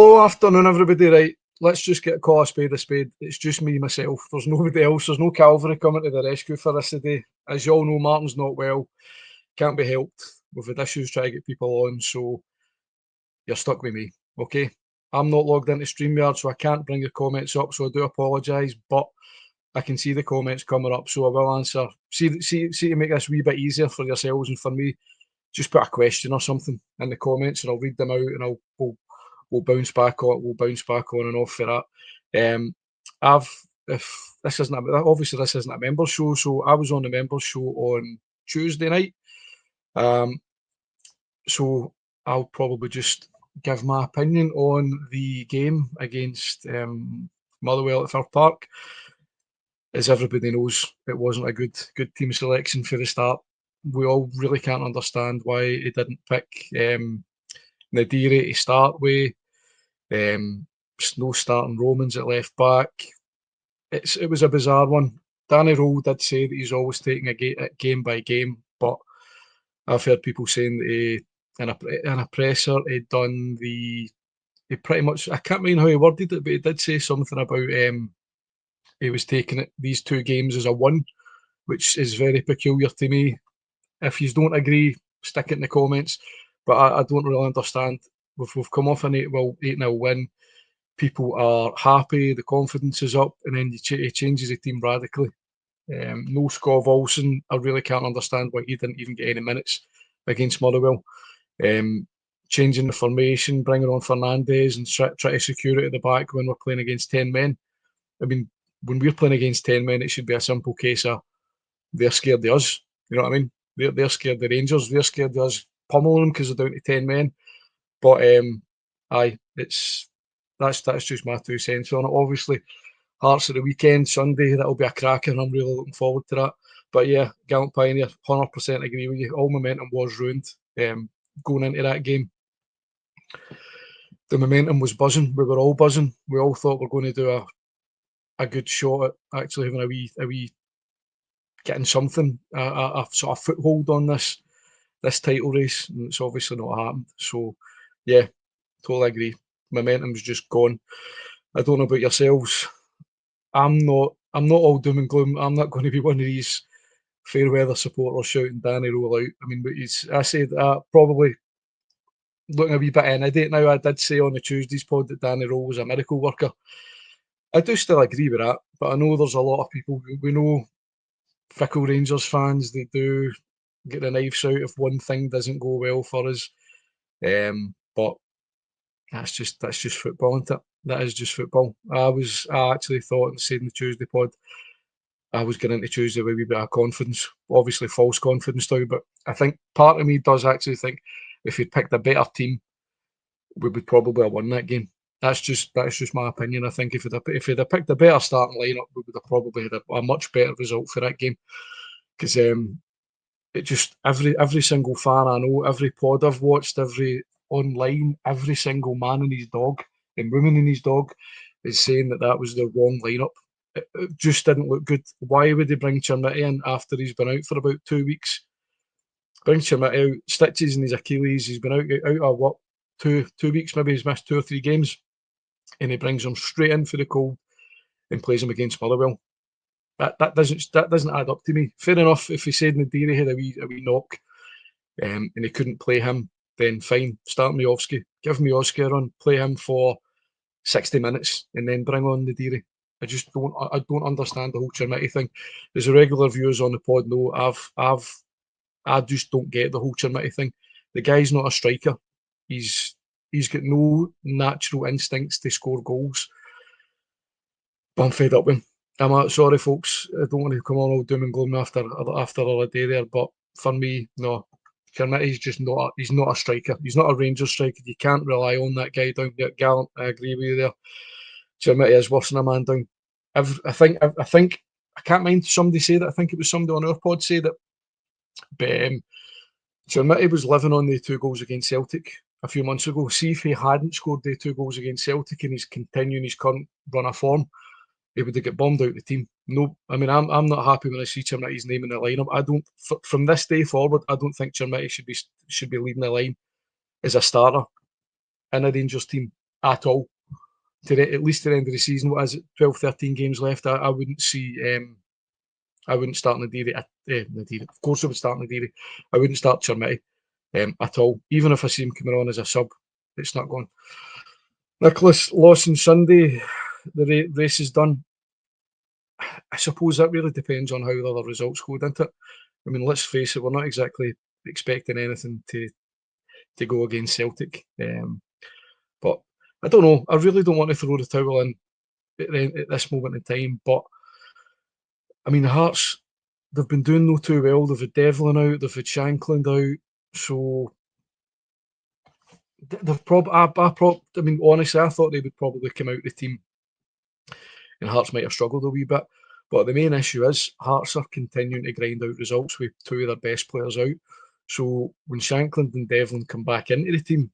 Oh, afternoon, everybody. Right, let's just get a call a spade a spade. It's just me, myself. There's nobody else. There's no cavalry coming to the rescue for this today. As you all know, Martin's not well. Can't be helped. We've had issues trying to get people on, so you're stuck with me, okay? I'm not logged into StreamYard, so I can't bring your comments up, so I do apologise, but I can see the comments coming up, so I will answer. See to make this a wee bit easier for yourselves and for me, just put a question or something in the comments, and I'll read them out, and we'll bounce back on. We'll bounce back on and off for that. If this isn't obviously this isn't a members show, so I was on the members show on Tuesday night. So I'll probably just give my opinion on the game against Motherwell at Fir Park. As everybody knows, it wasn't a good team selection for the start. We all really can't understand why he didn't pick Nadiri to start with. No starting Romans at left back. It was a bizarre one. Danny Rohl did say that he's always taking a game by game, but I've heard people saying that in a presser he pretty much, I can't remember how he worded it, but he did say something about he was taking these two games as a one, which is very peculiar to me. If you don't agree, stick it in the comments. But I don't really understand. We've come off an 8-0 win. People are happy, the confidence is up, and then he changes the team radically. No Skov Olsen, I really can't understand why he didn't even get any minutes against Motherwell. Changing the formation, bringing on Fernandez and try to secure it at the back when we're playing against 10 men. I mean, when we're playing against 10 men, it should be a simple case of they're scared of us. You know what I mean? They're scared of the Rangers. They're scared of us pummeling them because they're down to 10 men. But that's just my 2 cents on it. Obviously, Hearts at the weekend, Sunday, that'll be a cracker, and I'm really looking forward to that. But yeah, Gallant Pioneer, 100% agree with you. All momentum was ruined going into that game. The momentum was buzzing. We were all buzzing. We all thought we were going to do a good shot at actually having a wee getting something, a sort of foothold on this title race, and it's obviously not happened. So yeah, totally agree. Momentum's just gone. I don't know about yourselves. I'm not all doom and gloom. I'm not going to be one of these fair weather supporters shouting Danny Rohl out. I mean, but I said probably looking a wee bit in idiot now. I did say on the Tuesday's pod that Danny Rohl was a miracle worker. I do still agree with that, but I know there's a lot of people. We know fickle Rangers fans, they do get the knives out if one thing doesn't go well for us. But that's just football, isn't it? That is just football. I actually thought, and said in the Tuesday pod, I was getting into Tuesday with a wee bit of confidence. Obviously false confidence now, but I think part of me does actually think if he'd picked a better team, we would probably have won that game. That's just my opinion. I think if he'd have picked a better starting lineup, we would have probably had a much better result for that game. Because it just every single fan I know, every pod I've watched, every online, every single man and his dog and woman and his dog is saying that was the wrong lineup. It just didn't look good. Why would they bring Chermiti in after he's been out for about 2 weeks? Bring Chermiti out, stitches in his Achilles. He's been out of what, 2 weeks? Maybe he's missed 2 or 3 games, and he brings him straight in for the cold and plays him against Motherwell. That doesn't add up to me. Fair enough, if he said Nadiri had a wee knock, and he couldn't play him, then fine. Start Miovski, give Miovski a run, play him for 60 minutes, and then bring on Nadiri. I don't understand the whole Chermiti thing. As the regular viewers on the pod know, I just don't get the whole Chermiti thing. The guy's not a striker. He's got no natural instincts to score goals. But I'm fed up with him. I'm sorry, folks. I don't want to come on all doom and gloom after all a day there, but for me, no. Chermiti's just not. He's not a striker. He's not a Rangers striker. You can't rely on that guy down there. Gallant, I agree with you there. Chermiti is worse than a man down. I think I can't mind somebody say that. I think it was somebody on our pod say that. But Chermiti was living on the 2 goals against Celtic a few months ago. See if he hadn't scored the 2 goals against Celtic and he's continuing his current run of form, he would have got bombed out of the team. No, I mean I'm not happy when I see Chermiti's name in the lineup. I don't. From this day forward, I don't think Chermiti should be leading the line as a starter in a Rangers team. at all. At least to the end of the season, what is it, 12, 13 games left? I wouldn't see. I wouldn't start Nadiri. Of course, I would start Nadiri. I wouldn't start Chermiti at all. Even if I see him coming on as a sub, it's not going. Nicholas, loss on Sunday. The race is done. I suppose that really depends on how the other results go, doesn't it? I mean, let's face it, we're not exactly expecting anything to go against Celtic. But I don't know. I really don't want to throw the towel in at this moment in time. But I mean, Hearts, they've been doing no too well. They've had Devlin out, they've had Shankland out. So they've probably, I mean, honestly, I thought they would probably come out the team and Hearts might have struggled a wee bit. But the main issue is Hearts are continuing to grind out results with two of their best players out. So when Shankland and Devlin come back into the team,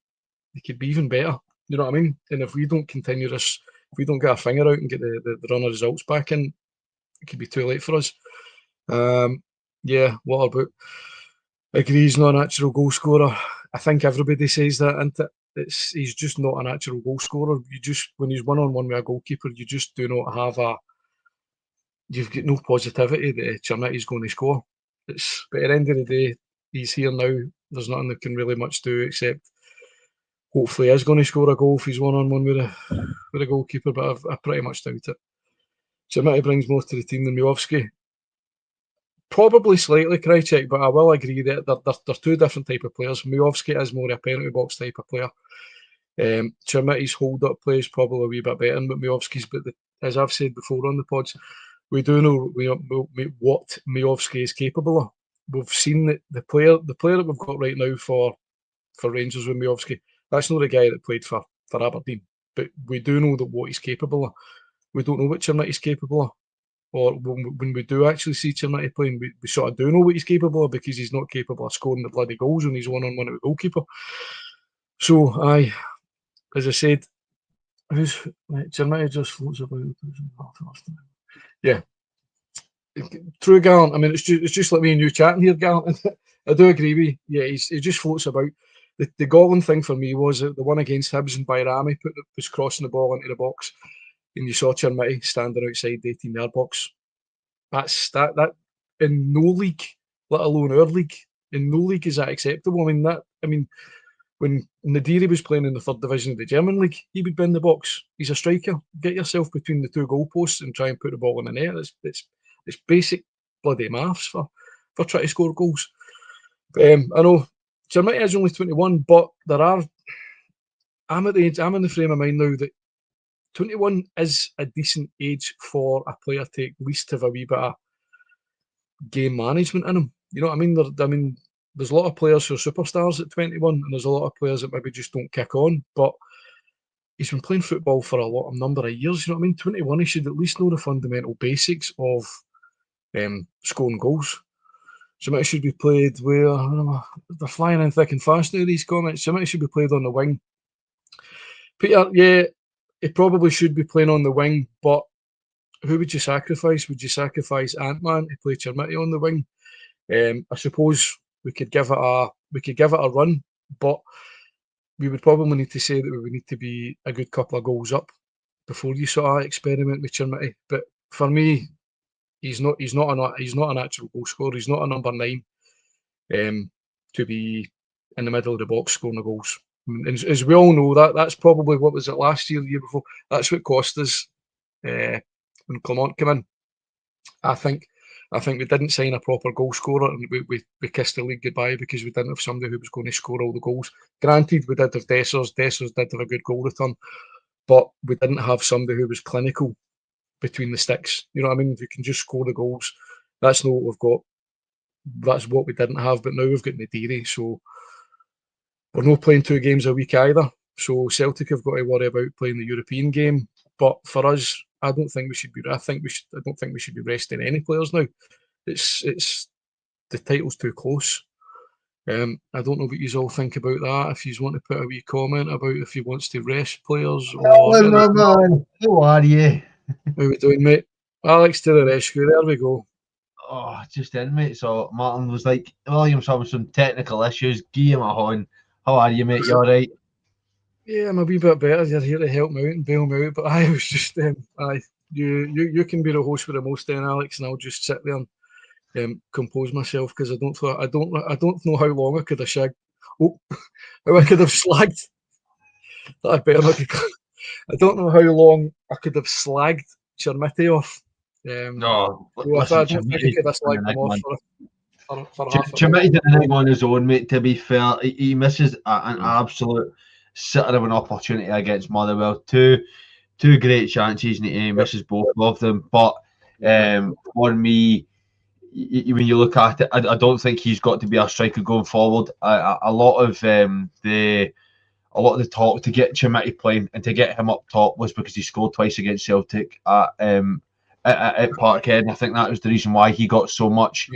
they could be even better. You know what I mean? And if we don't continue this, if we don't get our finger out and get the run of results back in, it could be too late for us. Yeah, what about? Agree he's not a natural goal scorer. I think everybody says that, isn't it? He's just not a natural goal scorer. You just, when he's one-on-one with a goalkeeper, you just do not have you've got no positivity that Chermiti's going to score. But at the end of the day, he's here now. There's nothing that can really much do except hopefully he is going to score a goal if he's one-on-one with a goalkeeper, but I pretty much doubt it. Chermiti brings more to the team than Miovski. Probably slightly Krajicek, but I will agree that they're two different type of players. Miovski is more a penalty box type of player. Chermiti's hold-up play is probably a wee bit better than Miovski's, but as I've said before on the pods, we do know what Miovski is capable of. We've seen that the player that we've got right now for Rangers with Miovski, that's not the guy that played for Aberdeen, but we do know that what he's capable of. We don't know what Chermiti's capable of. Or when we do actually see Chermiti playing, we sort of do know what he's capable of because he's not capable of scoring the bloody goals when he's one-on-one with a goalkeeper. So, as I said, Chermiti just floats about. Yeah. True, Gallant. I mean, it's just like me and you chatting here, Gallant. I do agree with you. Yeah, he just floats about. The Gotland thing for me was the one against Hibs and Bayrami was crossing the ball into the box, and you saw Chermiti standing outside the 18-yard box. That's that in no league, let alone our league. In no league is that acceptable. I mean, when Nadiri was playing in the third division of the German league, he would be in the box. He's a striker. Get yourself between the two goalposts and try and put the ball in the net. It's basic bloody maths for trying to score goals. I know Chermiti is only 21, but I'm in the frame of mind now that 21 is a decent age for a player to at least have a wee bit of game management in him. You know what I mean? There's a lot of players who are superstars at 21, and there's a lot of players that maybe just don't kick on. But he's been playing football for a number of years. You know what I mean? 21, he should at least know the fundamental basics of scoring goals. Somebody should be played where, I don't know, they're flying in thick and fast now, these comments. Somebody should be played on the wing. Peter, yeah, he probably should be playing on the wing, but who would you sacrifice? Would you sacrifice Ant-Man to play Chermiti on the wing? I suppose we could give it a run, but we would probably need to say that we would need to be a good couple of goals up before you sort of experiment with Chermiti. But for me, he's not a natural goal scorer. He's not a number 9 to be in the middle of the box scoring the goals. And as we all know, that's probably what was it last year, the year before. That's what cost us when Clement came in. I think we didn't sign a proper goal scorer, and we kissed the league goodbye because we didn't have somebody who was going to score all the goals. Granted, we did have Dessers. Dessers did have a good goal return, but we didn't have somebody who was clinical between the sticks. You know what I mean? Who can just score the goals. That's not what we've got. That's what we didn't have, but now we've got Nadiri, so we're not playing 2 games a week either. So Celtic have got to worry about playing the European game. But for us, I don't think we should be. I don't think we should be resting any players now. It's the title's too close. I don't know what you all think about that. If you want to put a wee comment about if he wants to rest players or how are you? How we doing, mate? Alex to the rescue. There we go. Oh, just in, mate. So Martin was like, William's having some technical issues. Give him a horn. How are you, mate? You all right? Yeah, I'm a wee bit better. You're here to help me out and bail me out. But I was just, you can be the host for the most, then, Alex, and I'll just sit there and compose myself because I don't know how long I could have shagged. Oh, how I could have slagged. That I better not. I don't know how long I could have slagged Chermity off. No, So I listen, don't think I could have slagged him off for half an hour. Chimity did anything on his own, mate. To be fair, he misses an absolute sitter of an opportunity against Motherwell. Two great chances, and he misses both of them. But for me, when you look at it, I don't think he's got to be a striker going forward. A lot of the talk to get Chimity playing and to get him up top was because he scored twice against Celtic at Parkhead. And I think that was the reason why he got so much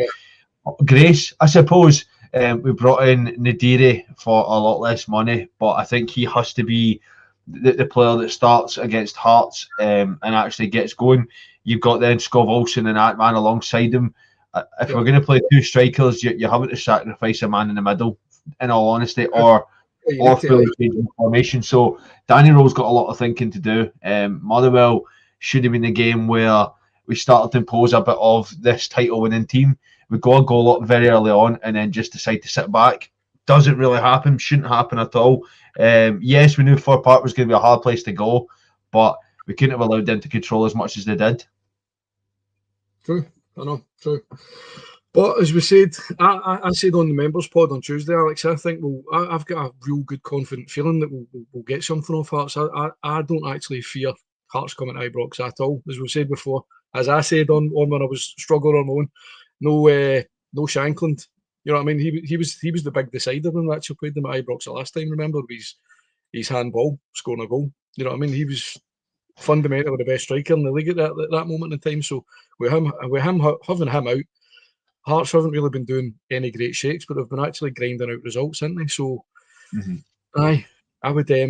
grace, I suppose. We brought in Nadiri for a lot less money, but I think he has to be the player that starts against Hearts and actually gets going. You've got then Scov Olsen and that man alongside him. If we're going to play two strikers, you're having to sacrifice a man in the middle, in all honesty, or fully changing formation. So Danny Rohl's got a lot of thinking to do. Motherwell should have been the game where we started to impose a bit of this title-winning team. We go a goal up very early on and then just decide to sit back. Doesn't really happen. Shouldn't happen at all. Yes, we knew Ford Park was going to be a hard place to go, but we couldn't have allowed them to control as much as they did. True. I know. True. But as we said, I said on the members pod on Tuesday, Alex, I think I've got a real good confident feeling that we'll get something off Hearts. I don't actually fear Hearts coming to Ibrox at all. As we said before, as I said on when I was struggling on my own, no Shankland. You know what I mean? He was the big decider when we actually played them at Ibrox the last time. Remember, with his handball scoring a goal. You know what I mean? He was fundamentally the best striker in the league at that moment in time. So with him having him out, Hearts haven't really been doing any great shakes, but they've been actually grinding out results, haven't they? So, I would. I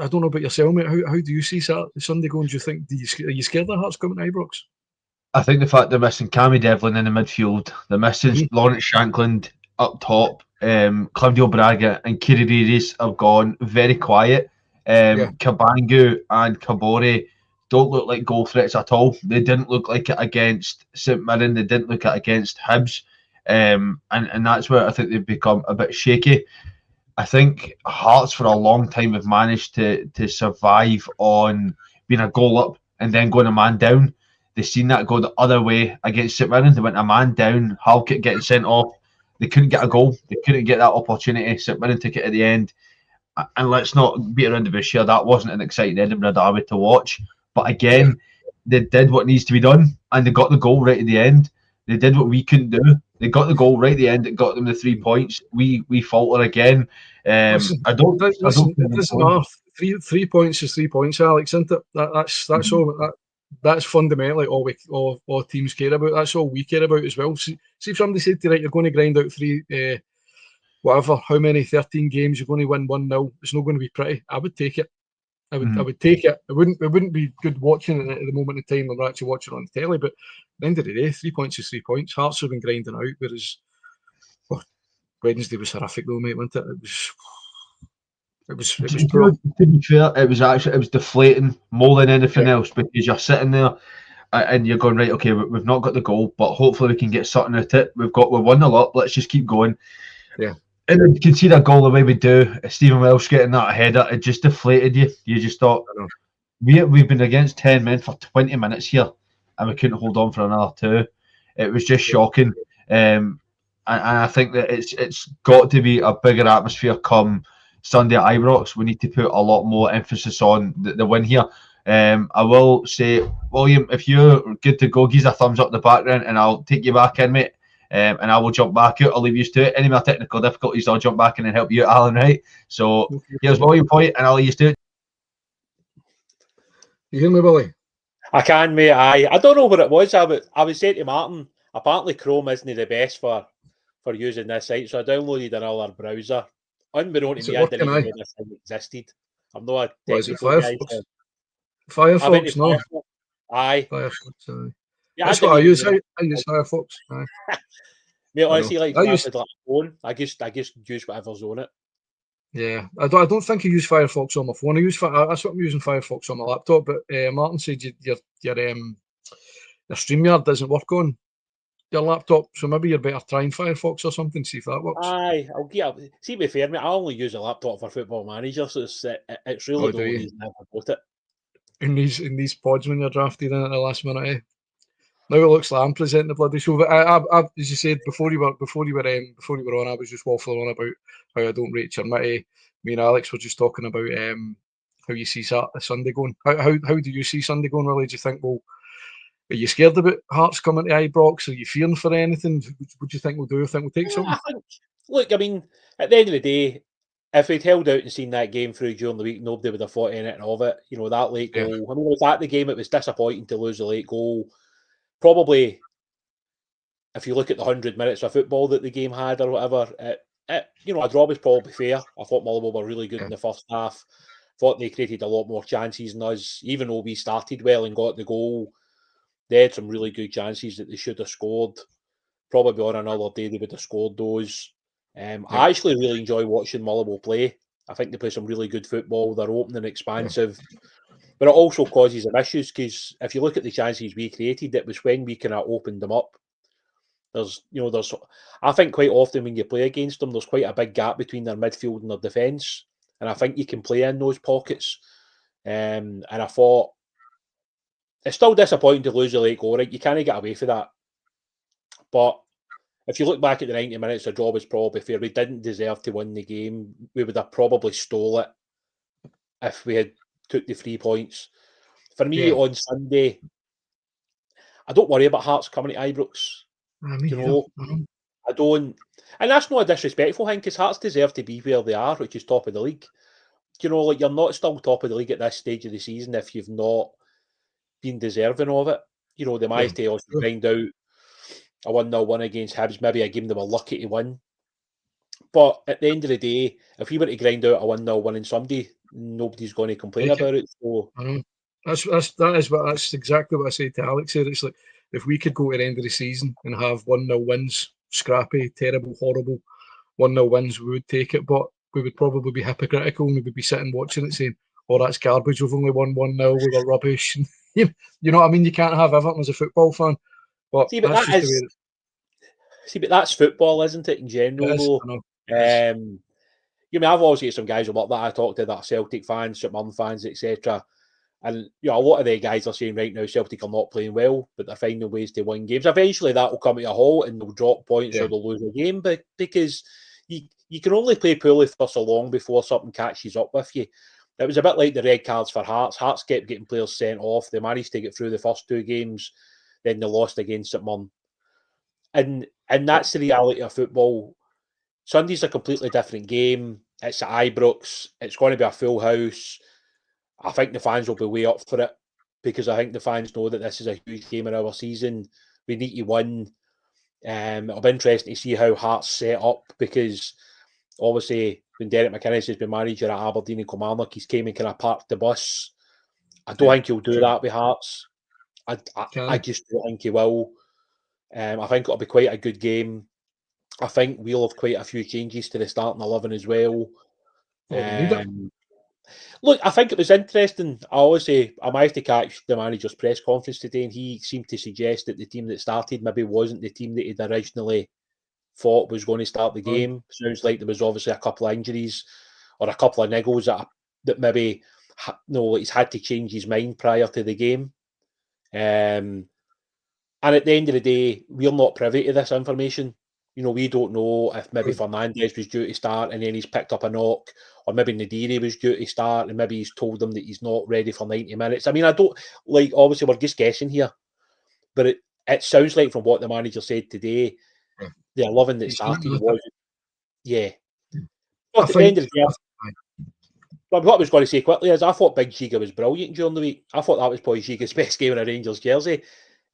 don't know about yourself, mate. How do you see Sunday going? Do you think? Are you scared that Hearts coming to Ibrox? I think the fact they're missing Cammy Devlin in the midfield, they're missing Lawrence Shankland up top, Claudio Braga and Kiririris have gone very quiet. Kabangu and Kabore don't look like goal threats at all. They didn't look like it against St Mirren. They didn't look it against Hibs. And that's where I think they've become a bit shaky. I think Hearts for a long time have managed to survive on being a goal up and then going a man down. They've seen that go the other way against St Mirren. They went a man down, Halkett getting sent off. They couldn't get a goal. They couldn't get that opportunity. St Mirren took it at the end. And let's not beat around the bush here. That wasn't an exciting Edinburgh derby to watch. But again, they did what needs to be done, and they got the goal right at the end. They did what we couldn't do. They got the goal right at the end. It got them the 3 points. We falter again. It doesn't matter. 3 points is 3 points, Alex, isn't it? That's all. That's fundamentally all teams care about. That's all we care about as well. See if somebody said to you, you're going to grind out how many 13 games, you're going to win 1-0. It's not going to be pretty. I would take it. I would take it. It wouldn't be good watching it at the moment in time when we're actually watching it on the telly. But at the end of the day, 3 points is 3 points. Hearts have been grinding out, whereas Wednesday was horrific though, mate, wasn't it? It was poor. To be fair, it was deflating more than anything else, because you're sitting there and you're going, right, okay, we've not got the goal, but hopefully we can get something out of it. We're 1-0 up. Let's just keep going. Yeah. And then you can see that goal the way we do. Stephen Welsh getting that header, it just deflated you. You just thought, we've been against 10 men for 20 minutes here, and we couldn't hold on for another 2. It was just shocking. And I think that it's got to be a bigger atmosphere come Sunday at Ibrox. We need to put a lot more emphasis on the win here. I will say, William, if you're good to go, give us a thumbs up in the background, and I'll take you back in, mate. And I will jump back out. I'll leave you to it. Any more technical difficulties, I'll jump back in and help you out, Alan, right? So here's William point, and I'll leave you to it. You hear me, Billy? I can, mate. I don't know what it was. I was saying to Martin, apparently Chrome isn't the best for using this site, so I downloaded another browser. Unbeknown to me, I didn't even know this thing existed. I'm not a technical guy. Firefox, no? Firefox. Aye. Firefox, yeah, that's what I use. I use Firefox. Mate, honestly, like a phone, I just use whatever's on it. Yeah, I don't think I use Firefox on my phone. That's what I'm using Firefox on my laptop. But Martin said your StreamYard doesn't work on your laptop, so maybe you're better trying Firefox or something. See if that works. Aye, I'll get up. See, to be fair, mate, I only use a laptop for Football Manager, so it's really the only reason I've bought it. In these pods when you're drafted in at the last minute, eh? Now it looks like I'm presenting the bloody show. But I, as you said before you were on, I was just waffling on about how I don't rate Chermity. Me and Alex were just talking about how you see Sunday going. How do you see Sunday going? Really, do you think? Well, are you scared about Hearts coming to Ibrox? Are you fearing for anything? What do you think we'll do? I think we'll take something. Look, I mean, at the end of the day, if we'd held out and seen that game through during the week, nobody would have thought anything of it. You know, that late goal. I mean, it was at the game. It was disappointing to lose the late goal. Probably, if you look at the 100 minutes of football that the game had or whatever, you know, a draw was probably fair. I thought Motherwell were really good in the first half. Thought they created a lot more chances than us, even though we started well and got the goal. They had some really good chances that they should have scored. Probably on another day they would have scored those. I actually really enjoy watching Motherwell play. I think they play some really good football. They're open and expansive. But it also causes them issues because if you look at the chances we created, it was when we kind of opened them up. I think quite often when you play against them, there's quite a big gap between their midfield and their defence. And I think you can play in those pockets. And I thought, it's still disappointing to lose the late goal, right? You can't get away from that. But if you look back at the 90 minutes, the draw was probably fair. We didn't deserve to win the game. We would have probably stole it if we had took the 3 points. For me, on Sunday, I don't worry about Hearts coming to Ibrox. I don't. And that's not a disrespectful thing, because Hearts deserve to be where they are, which is top of the league. Like, you're not still top of the league at this stage of the season if you've not been deserving of it. They managed to also grind out a 1-0 win against Hibs, maybe a game they were lucky to win. But at the end of the day, if we were to grind out a 1-0 win in Sunday, nobody's going to complain about it. So that's exactly what I said to Alex here. It's like, if we could go to the end of the season and have 1-0 wins, scrappy, terrible, horrible 1-0 wins, we would take it. But we would probably be hypocritical and we would be sitting watching it saying, "Oh, that's garbage. We've only won 1-0. We were rubbish." You know what I mean? You can't have everything as a football fan. But that's football, isn't it? In general, I've always got some guys that I talk to that are Celtic fans, St Mirren fans, etc. And a lot of the guys are saying right now Celtic are not playing well, but they're finding ways to win games. Eventually, that will come to a halt and they'll drop points or they'll lose a game. But because you can only play poorly for so long before something catches up with you. It was a bit like the red cards for Hearts. Hearts kept getting players sent off. They managed to get through the first 2 games, then they lost against St Mirren. And that's the reality of football. Sunday's a completely different game. It's at Ibrox. It's going to be a full house. I think the fans will be way up for it because I think the fans know that this is a huge game in our season. We need to win. It'll be interesting to see how Hearts set up because obviously when Derek McInnes has been manager at Aberdeen and Kilmarnock, he's came and kind of parked the bus. I don't think he'll do that with Hearts. I just don't think he will. I think it'll be quite a good game. I think we'll have quite a few changes to the starting 11 as well. Look, I think it was interesting. I managed to catch the manager's press conference today, and he seemed to suggest that the team that started maybe wasn't the team that he'd originally thought was going to start the game. Sounds like there was obviously a couple of injuries or a couple of niggles that maybe he's had to change his mind prior to the game. And at the end of the day, we're not privy to this information. We don't know if maybe Fernandes was due to start and then he's picked up a knock, or maybe Nadiri was due to start and maybe he's told them that he's not ready for 90 minutes. I mean, obviously we're just guessing here, but it sounds like from what the manager said today, the 11 that started was, But at the end of the day, what I was going to say quickly is I thought Big Giga was brilliant during the week. I thought that was probably Giga's best game in a Rangers jersey.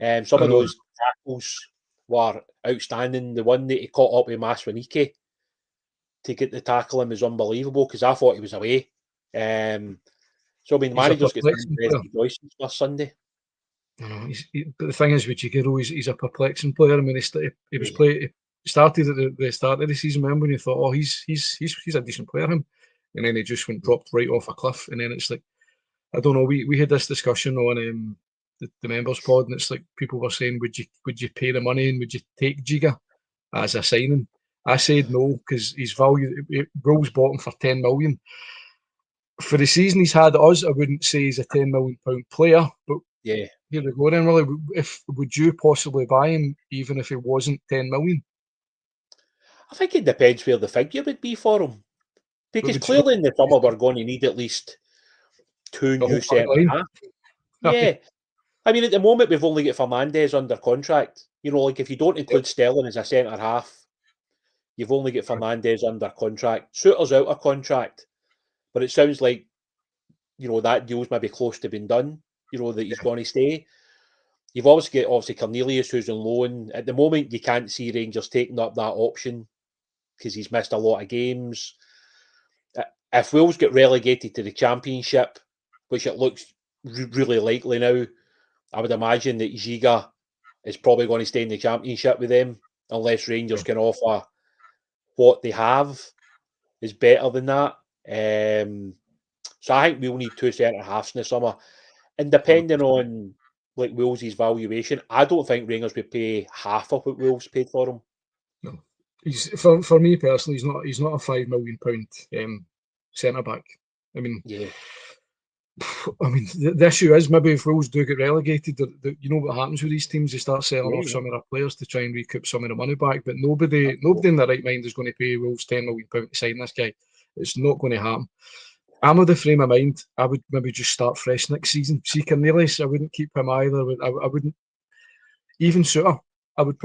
Some of those tackles were outstanding. The one that he caught up with Maswanike to get the tackle in was unbelievable because I thought he was away. So I mean, the manager's got some rejoicings last Sunday. But the thing is with Giga, he's a perplexing player. I mean, he started at the start of the season. Remember when you thought, oh, he's a decent player. and then he just dropped right off a cliff. And then it's like, I don't know. We had this discussion on the members pod, and it's like people were saying, would you pay the money and would you take Giga as a signing? I said no, because his value, Rohl's bought him for 10 million. For the season he's had at us, I wouldn't say he's a £10 million player, but yeah, here we go then. Really, would you possibly buy him even if it wasn't 10 million? I think it depends where the figure would be for him, because clearly in the summer we're going to need at least 2 new centre halves. Yeah, I mean at the moment we've only got Fernandes under contract. You know, like if you don't include Sterling as a centre half, you've only got Fernandes under contract. Souttar's out of contract, but it sounds like, you know, that deal's maybe close to being done. You know, that he's going to stay. You've obviously got Cornelius, who's on loan. At the moment, you can't see Rangers taking up that option because he's missed a lot of games. If Wolves get relegated to the Championship, which it looks really likely now, I would imagine that Giga is probably going to stay in the Championship with them, unless Rangers can offer what they have is better than that. So I think we'll need 2 centre halves in the summer. And depending on like Wolves' valuation, I don't think Rangers would pay half of what Wolves paid for him. No, he's for me personally, he's not a £5 million centre back. I mean, the issue is maybe if Wolves do get relegated, you know what happens with these teams? They start selling off some of their players to try and recoup some of the money back. But nobody in their right mind is going to pay Wolves £10 million to sign this guy. It's not going to happen. I'm of the frame of mind, I would maybe just start fresh next season. See Cornelius, I wouldn't keep him either. I wouldn't even Souttar. I would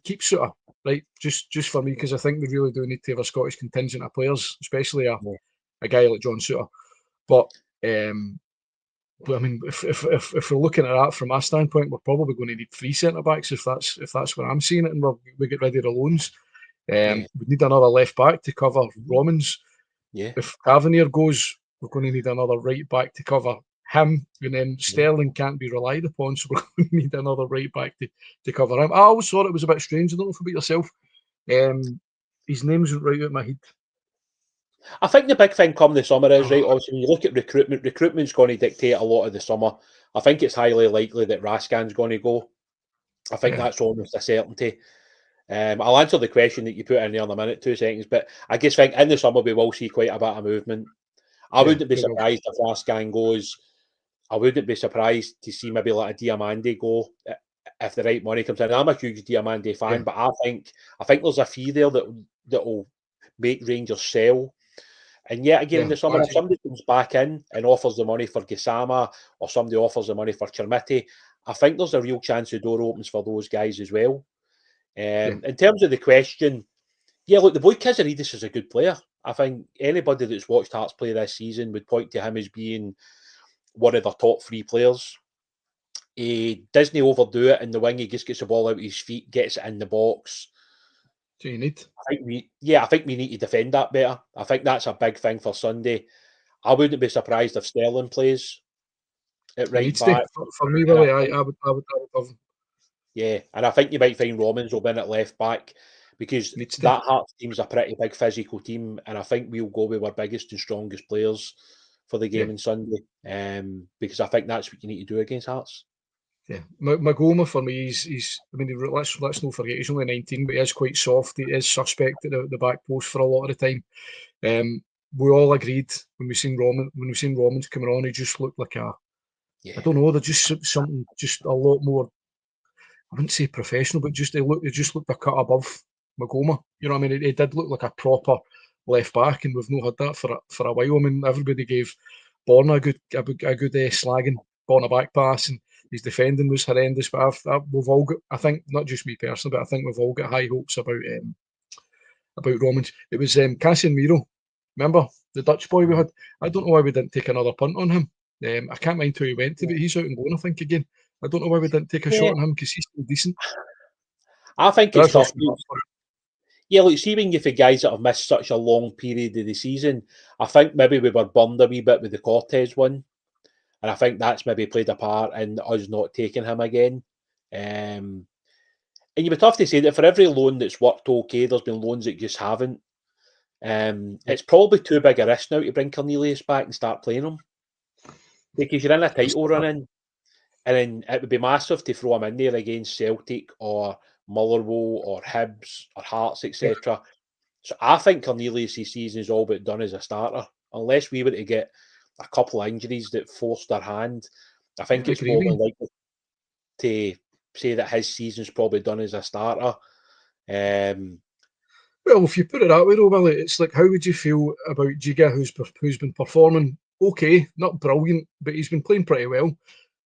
keep Souttar, right? Just for me, because I think we really do need to have a Scottish contingent of players, especially a guy like John Souttar. But I mean, if we're looking at that from my standpoint, we're probably going to need 3 centre backs if that's where I'm seeing it, and we get rid of the loans. We need another left back to cover Romans. Yeah. If Tavernier goes, we're going to need another right back to cover him, and then Sterling can't be relied upon, so we're going to need another right back to cover him. I always thought it was a bit strange. I don't know about yourself. His name's right out of my head. I think the big thing come the summer is, right, obviously when you look at recruitment's going to dictate a lot of the summer. I think it's highly likely that Raskin's going to go. I think that's almost a certainty. I'll answer the question that you put in there in a minute, 2 seconds, but I just think in the summer we will see quite a bit of movement. I wouldn't be surprised if Raskin goes. I wouldn't be surprised to see maybe like a Diamande go if the right money comes in. I'm a huge Diamande fan, but I think there's a fee there that will make Rangers sell. And yet again in the summer, if somebody comes back in and offers the money for Gassama or somebody offers the money for Chermiti, I think there's a real chance the door opens for those guys as well. In terms of the question, look, the boy Kizaridis is a good player. I think anybody that's watched Hearts play this season would point to him as being one of the top 3 players. He doesn't overdo it in the wing. He just gets the ball out of his feet, gets it in the box. Do you need? I think we need to defend that better. I think that's a big thing for Sunday. I wouldn't be surprised if Sterling plays at right back. For me, really, I would love him. Yeah, and I think you might find Romans will win at left back because that Hearts team's a pretty big physical team, and I think we'll go with our biggest and strongest players for the game on Sunday. Because I think that's what you need to do against Hearts. Yeah, Magoma for me, he's. I mean, let's not forget he's only 19, but he is quite soft. He is suspect at the back post for a lot of the time. We all agreed when we seen Romans coming on, he just looked like I don't know. They're just something, just a lot more. I wouldn't say professional, but just it just looked a cut above Magoma. You know what I mean? It did look like a proper left back, and we've not had that for a while. I mean, everybody gave Borna a good slagging on a back pass, and his defending was horrendous. But we've all got, I think, not just me personally, but I think we've all got high hopes about Romans. It was Casemiro. Remember the Dutch boy we had? I don't know why we didn't take another punt on him. I can't mind who he went to, but he's out and going, I think, again. I don't know why we didn't take a shot on him because he's still decent. I think it's tough. Look, see when you've guys that have missed such a long period of the season, I think maybe we were burned a wee bit with the Cortez one. And I think that's maybe played a part in us not taking him again. And you'd be tough to say that for every loan that's worked okay, there's been loans that just haven't. It's probably too big a risk now to bring Cornelius back and start playing him, because you're in a title running, and then it would be massive to throw him in there against Celtic or Motherwell or Hibs or Hearts, etc. So I think Cornelius' season is all but done as a starter, unless we were to get a couple of injuries that forced their hand. I think it's probably likely to say that his season's probably done as a starter. Well, if you put it that way, though, Willie, it's like, how would you feel about Giga, who's been performing okay, not brilliant, but he's been playing pretty well.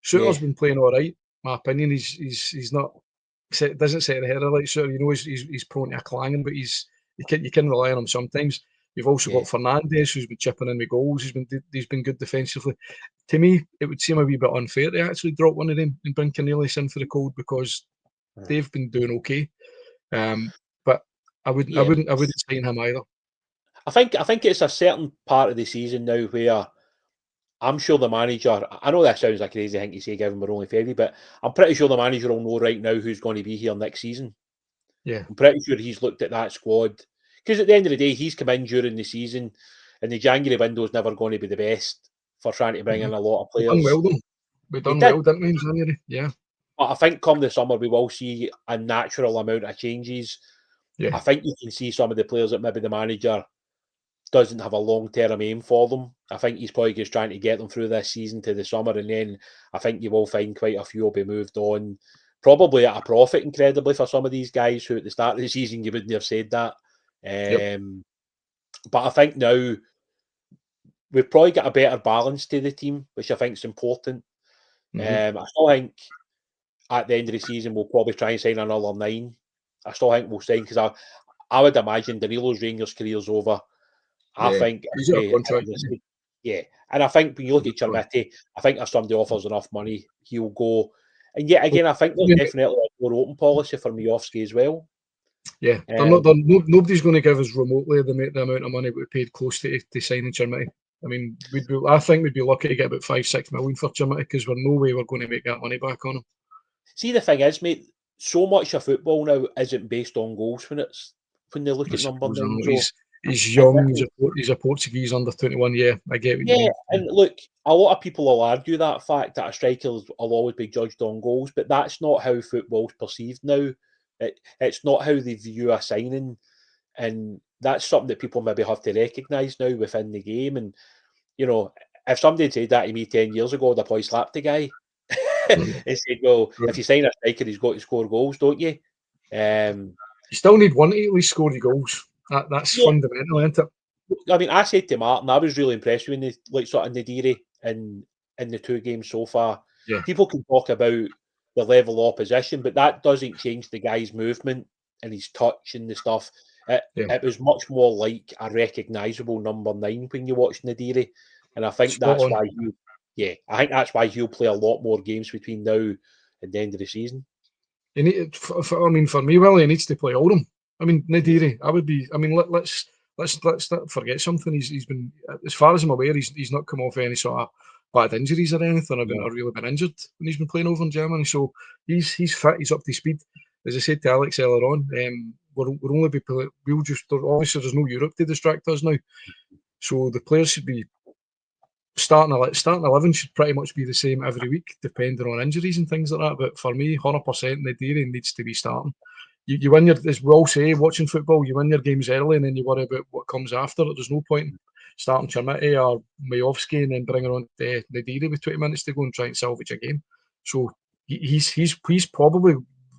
Souttar's been playing all right. My opinion, he's not doesn't set the head of like Souttar. You know, he's prone to a clanging, but you can rely on him sometimes. You've also got Fernandes, who's been chipping in with goals. He's been good defensively. To me, it would seem a wee bit unfair to actually drop one of them and bring Cornelius in for the cold, because they've been doing okay. But I wouldn't sign him either. I think it's a certain part of the season now where I'm sure the manager, I know that sounds like a crazy thing to say given we're only February, but I'm pretty sure the manager will know right now who's going to be here next season. Yeah. I'm pretty sure he's looked at that squad, because at the end of the day, he's come in during the season, and the January window is never going to be the best for trying to bring in a lot of players. We done well, didn't we, in January? Yeah. But I think come the summer, we will see a natural amount of changes. Yeah. I think you can see some of the players that maybe the manager doesn't have a long-term aim for them. I think he's probably just trying to get them through this season to the summer, and then I think you will find quite a few will be moved on, probably at a profit, incredibly, for some of these guys who at the start of the season you wouldn't have said that. But I think now we've probably got a better balance to the team, which I think is important. I still think at the end of the season we'll probably try and sign another 9. I still think we'll sign, because I would imagine Danilo's Rangers career's over. I think he's got a contract. And I think when you look at Chermiti, I think if somebody offers enough money, he'll go. And yet again, I think there's definitely a more open policy for Miovski as well. Yeah, nobody's going to give us remotely the amount of money we paid close to signing Chermiti. I mean, I think we'd be lucky to get about 5-6 million for Chermiti, because we're no way we're going to make that money back on him. See, the thing is, mate, so much of football now isn't based on goals when they look at number 9. He's young. He's a Portuguese under 21. Yeah, I get what you mean. And look, a lot of people will argue that fact that a striker will always be judged on goals, but that's not how football's perceived now. It's not how they view a signing, and that's something that people maybe have to recognise now within the game. And you know, if somebody said that to me 10 years ago, I'd probably slap the guy and said, "Well, if you sign a striker, he's got to score goals, don't you?" You still need one to at least score the goals. That's fundamental, isn't it? I mean, I said to Martin, I was really impressed with Nadiri in the 2 games so far. Yeah. People can talk about the level of opposition, but that doesn't change the guy's movement and his touch and the stuff. It was much more like a recognisable number 9 when you watch Nadiri, and I think that's why he'll play a lot more games between now and the end of the season. For me, Willie, he needs to play all of them. I mean, Nadiri, let's not forget something. He's been, as far as I'm aware, he's not come off any sort of bad injuries or anything, or really been injured when he's been playing over in Germany. So he's fit, he's up to speed. As I said to Alex earlier on, we'll only be obviously there's no Europe to distract us now. So the players should be starting 11 should pretty much be the same every week, depending on injuries and things like that. But for me, 100% Nadiri needs to be starting. You win as we all say, watching football, you win your games early and then you worry about what comes after. There's no point in starting Chermiti or Miovski and then bringing on Nadiri with 20 minutes to go and try and salvage a game. So he's probably,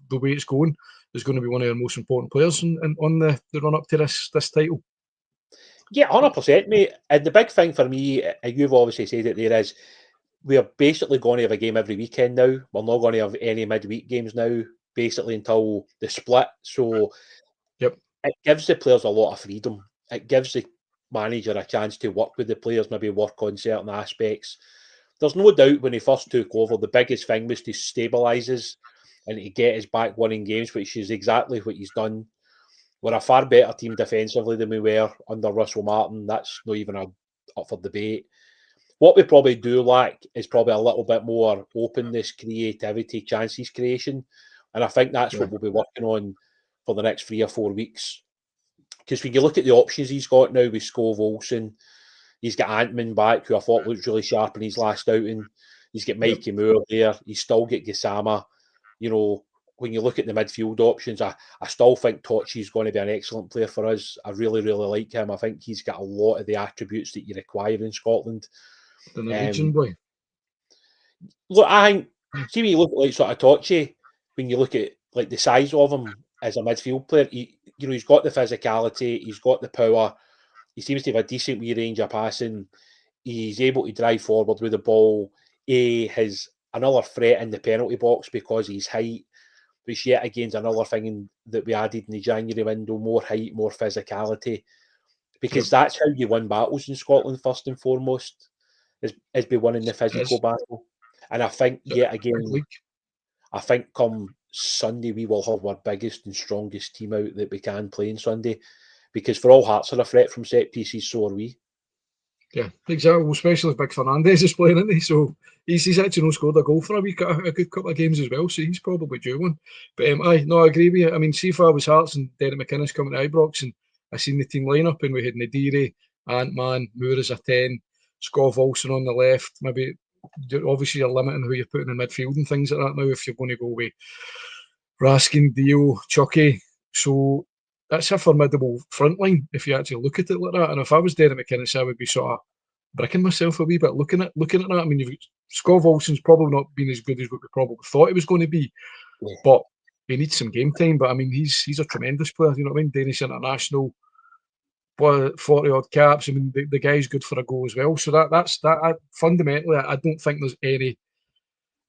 the way it's going, is going to be one of the most important players on the run up to this title. Yeah, 100%, mate. And the big thing for me, you've obviously said it there, is we are basically going to have a game every weekend now. We're not going to have any midweek games now, basically until the split. So it gives the players a lot of freedom. It gives the manager a chance to work with the players, maybe work on certain aspects. There's no doubt when he first took over, the biggest thing was to stabilise us and to get us back winning games, which is exactly what he's done. We're a far better team defensively than we were under Russell Martin. That's not even up for debate. What we probably do lack is probably a little bit more openness, creativity, chances creation. And I think that's what we'll be working on for the next 3 or 4 weeks. Because when you look at the options he's got now with Skov Olsen, he's got Antman back, who I thought looked really sharp in his last outing. He's got Mikey Moore there. He's still got Gassama. You know, when you look at the midfield options, I still think Tochi's going to be an excellent player for us. I really, really like him. I think he's got a lot of the attributes that you require in Scotland. The Norwegian boy. Look, I think, see when you look at like sort of Tochi, when you look at like the size of him as a midfield player, he's got the physicality, he's got the power, he seems to have a decent wee range of passing, he's able to drive forward with the ball, he has another threat in the penalty box because of his height, which yet again is another thing that we added in the January window, more height, more physicality, because that's how you win battles in Scotland first and foremost, is by winning the physical battle. And I think, yet again, I think come Sunday we will have our biggest and strongest team out that we can play on Sunday, because for all Hearts are a threat from set pieces, so are we. Yeah, exactly. Especially if Big Fernandez is playing, isn't he? So he's actually not scored a goal for a good couple of games as well. So he's probably due one. But I agree with you. I mean, see if I was Hearts and Derek McInnes coming to Ibrox, and I seen the team lineup, and we had Nadiri, Ant-Man, Moore as a 10, Skov Olsen on the left. Maybe obviously you're limiting who you're putting in midfield and things like that now if you're going to go with Raskin, Dio, Chucky. So that's a formidable front line if you actually look at it like that. And if I was Derek McInnes, I would be sort of bricking myself a wee bit looking at that. I mean, Skov Olsen's probably not been as good as what we probably thought he was going to be, but he needs some game time. But I mean, he's a tremendous player. You know what I mean? Danish international, 40 odd caps. I mean, the guy's good for a goal as well. So that's fundamentally, I don't think there's any,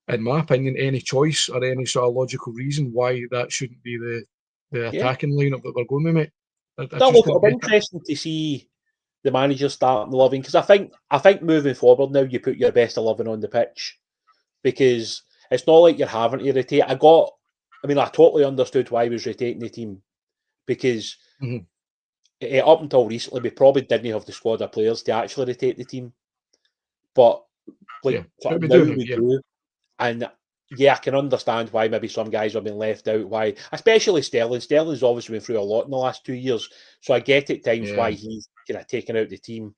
in my opinion, any choice or any sort of logical reason why that shouldn't be the attacking lineup that we're going with, mate. It'll be interesting to see the manager starting 11, because I think moving forward now you put your best 11 on the pitch, because it's not like you're having to rotate. I totally understood why he was rotating the team, because up until recently we probably didn't have the squad of players to actually rotate the team, but now we do. And I can understand why maybe some guys have been left out. Why, especially Sterling. Sterling's obviously been through a lot in the last 2 years, so I get at times why he's kind of taken out the team.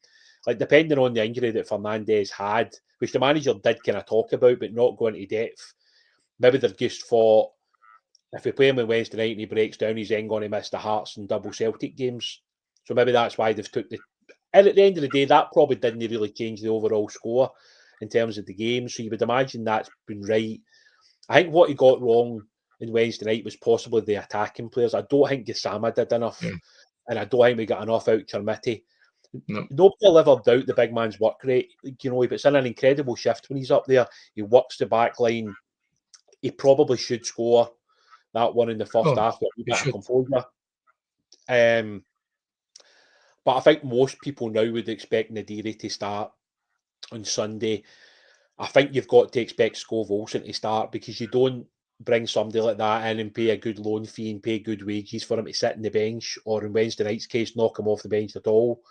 Like, depending on the injury that Fernandez had, which the manager did kind of talk about, but not go into depth. Maybe they've just thought, if we play him on Wednesday night and he breaks down, he's then going to miss the Hearts and double Celtic games. So maybe that's why they've took the. And at the end of the day, that probably didn't really change the overall score in terms of the game. So you would imagine that's been right. I think what he got wrong in Wednesday night was possibly the attacking players. I don't think Gassama did enough, and I don't think we got enough out Kermiti. No. Nobody will ever doubt the big man's work rate. You know, it's in an incredible shift when he's up there. He works the back line. He probably should score that one in the first half with a bit of composure. But I think most people now would expect Nadiri to start on Sunday. I think you've got to expect Skov Olsen to start, because you don't bring somebody like that in and pay a good loan fee and pay good wages for him to sit on the bench, or in Wednesday night's case, knock him off the bench at all.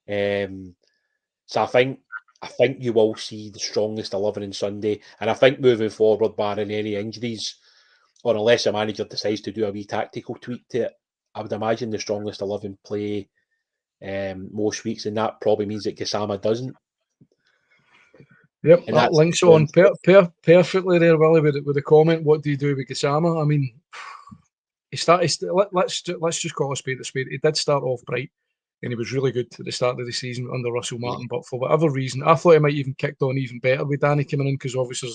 So I think you will see the strongest 11 on Sunday, and I think moving forward, barring any injuries, or unless a manager decides to do a wee tactical tweak to it, I would imagine the strongest 11 play most weeks, and that probably means that Gassama doesn't. Yep, that links on perfectly there, Willie, with the comment. What do you do with Gassama? I mean, let's just call a spade a spade. He did start off bright, and he was really good at the start of the season under Russell Martin. But for whatever reason, I thought he might even kicked on even better with Danny coming in, because obviously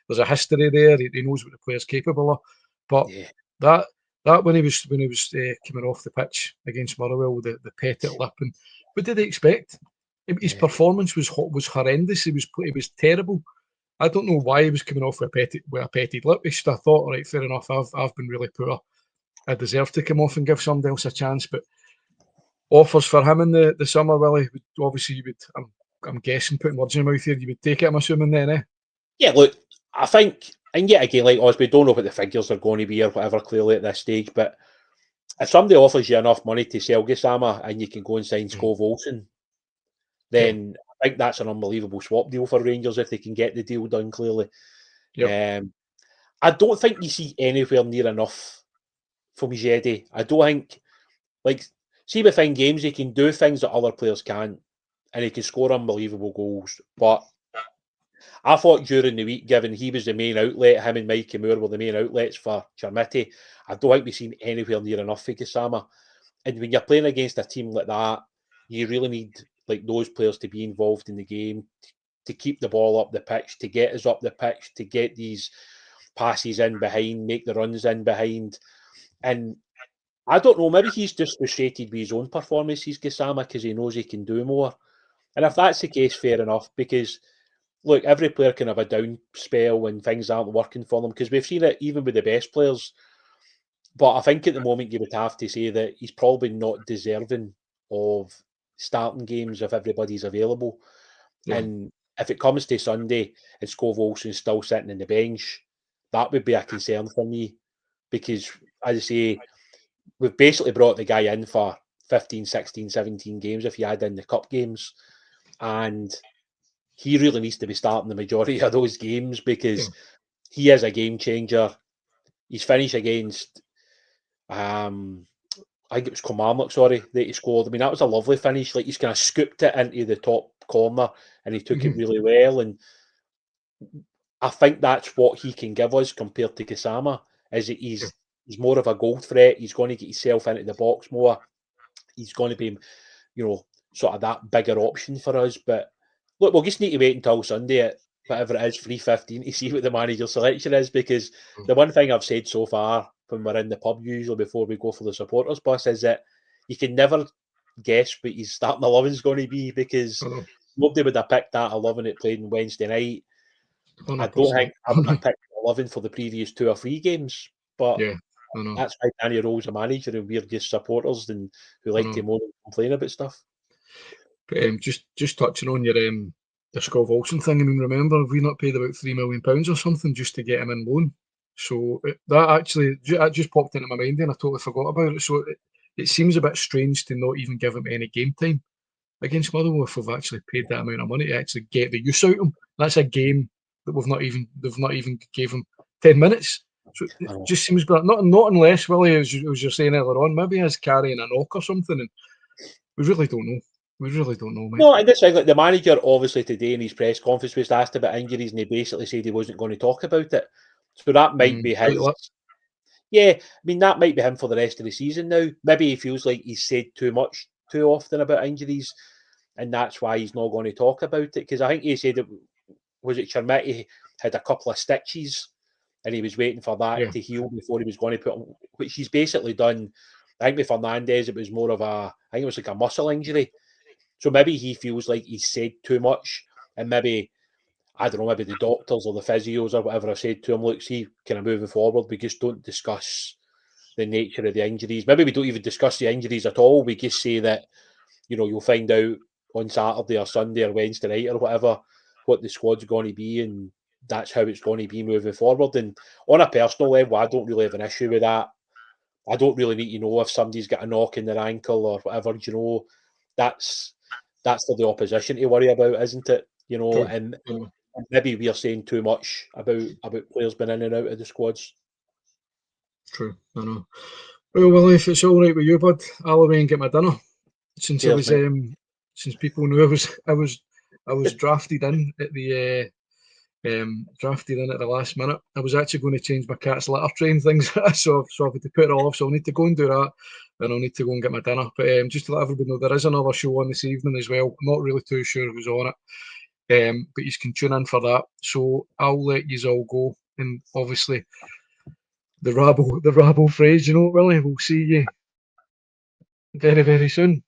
there's a history there. He knows what the player's capable of. But that when he was coming off the pitch against Motherwell with the petted lip, and what did they expect? His performance was horrendous. He was terrible. I don't know why he was coming off with a petted lip. I thought, all right, fair enough. I've been really poor. I deserve to come off and give somebody else a chance. But offers for him in the summer, Willie, obviously you would. I'm guessing, putting words in your mouth here, you would take it. I'm assuming then, eh? Yeah, look, I think, and yet again, like us, we don't know what the figures are going to be or whatever clearly at this stage. But if somebody offers you enough money to sell Gassama and you can go and sign Skov Olsen, then I think that's an unbelievable swap deal for Rangers if they can get the deal done clearly. I don't think you see anywhere near enough from Jedi. I don't think, see within games, he can do things that other players can't, and he can score unbelievable goals. But I thought during the week, given he was the main outlet, him and Mikey Moore were the main outlets for Chermiti, I don't think we've seen anywhere near enough for Gassama. And when you're playing against a team like that, you really need like those players to be involved in the game, to keep the ball up the pitch, to get us up the pitch, to get these passes in behind, make the runs in behind. And I don't know, maybe he's just frustrated with his own performances, Gassama, because he knows he can do more. And if that's the case, fair enough, because look, every player can have a down spell when things aren't working for them, because we've seen it even with the best players. But I think at the moment you would have to say that he's probably not deserving of starting games if everybody's available. Yeah. And if it comes to Sunday and Scove Olsen's still sitting in the bench, that would be a concern for me, because, as I say, we've basically brought the guy in for 15, 16, 17 games if you add in the cup games. And he really needs to be starting the majority of those games, because he is a game changer. He's finished against, I think it was Kilmarnock, that he scored. I mean, that was a lovely finish. Like, he's kind of scooped it into the top corner and he took it really well. And I think that's what he can give us compared to Gassama, is that he's more of a goal threat. He's going to get himself into the box more. He's going to be, sort of that bigger option for us. But look, we'll just need to wait until Sunday at whatever it is, 3:15, to see what the manager selection is, because the one thing I've said so far when we're in the pub, usually before we go for the supporters bus, is that you can never guess what his starting 11 is going to be, because nobody would have picked that 11 that played on Wednesday night. 100%. I don't think I would have picked 11 for the previous 2 or 3 games, but that's why Danny Rohl's a manager and we're just supporters and who like to moan and complain about stuff. But just touching on your the Scov Olsen thing, I mean, remember, we not paid about £3 million or something just to get him in loan. So that just popped into my mind and I totally forgot about it. So it seems a bit strange to not even give him any game time against Motherwell if we've actually paid that amount of money to actually get the use out of him. That's a game that they've not even gave him 10 minutes. So it just seems bad. Not unless, Willie, as you're saying earlier on, maybe he's carrying a knock or something, and we really don't know. We really don't know, mate. No, and this thing, like the manager, obviously today in his press conference was asked about injuries, and he basically said he wasn't going to talk about it. So that might be his. Yeah, I mean, that might be him for the rest of the season now. Maybe he feels like he's said too much too often about injuries, and that's why he's not going to talk about it. Because I think he said, Chermiti had a couple of stitches, and he was waiting for that to heal before he was going to put on, which he's basically done. I think with Fernandez, it was more of I think it was like a muscle injury. So maybe he feels like he's said too much, and maybe, I don't know, maybe the doctors or the physios or whatever have said to him, look, see, kind of moving forward, we just don't discuss the nature of the injuries. Maybe we don't even discuss the injuries at all. We just say that, you'll find out on Saturday or Sunday or Wednesday night or whatever what the squad's going to be, and that's how it's going to be moving forward. And on a personal level, I don't really have an issue with that. I don't really need to know if somebody's got a knock in their ankle or whatever. That's for the opposition to worry about, isn't it? And maybe we are saying too much about players being in and out of the squads. True, I know. Well, if it's all right with you, bud, I'll away and get my dinner. Since since people knew I was drafted in at the last minute. I was actually going to change my cat's litter train things, so I've had to put it off. So I'll need to go and do that, and I'll need to go and get my dinner. But just to let everybody know, there is another show on this evening as well. I'm not really too sure who's on it, but you can tune in for that. So I'll let you all go, and obviously the rabble phrase, Willie. We'll see you very, very soon.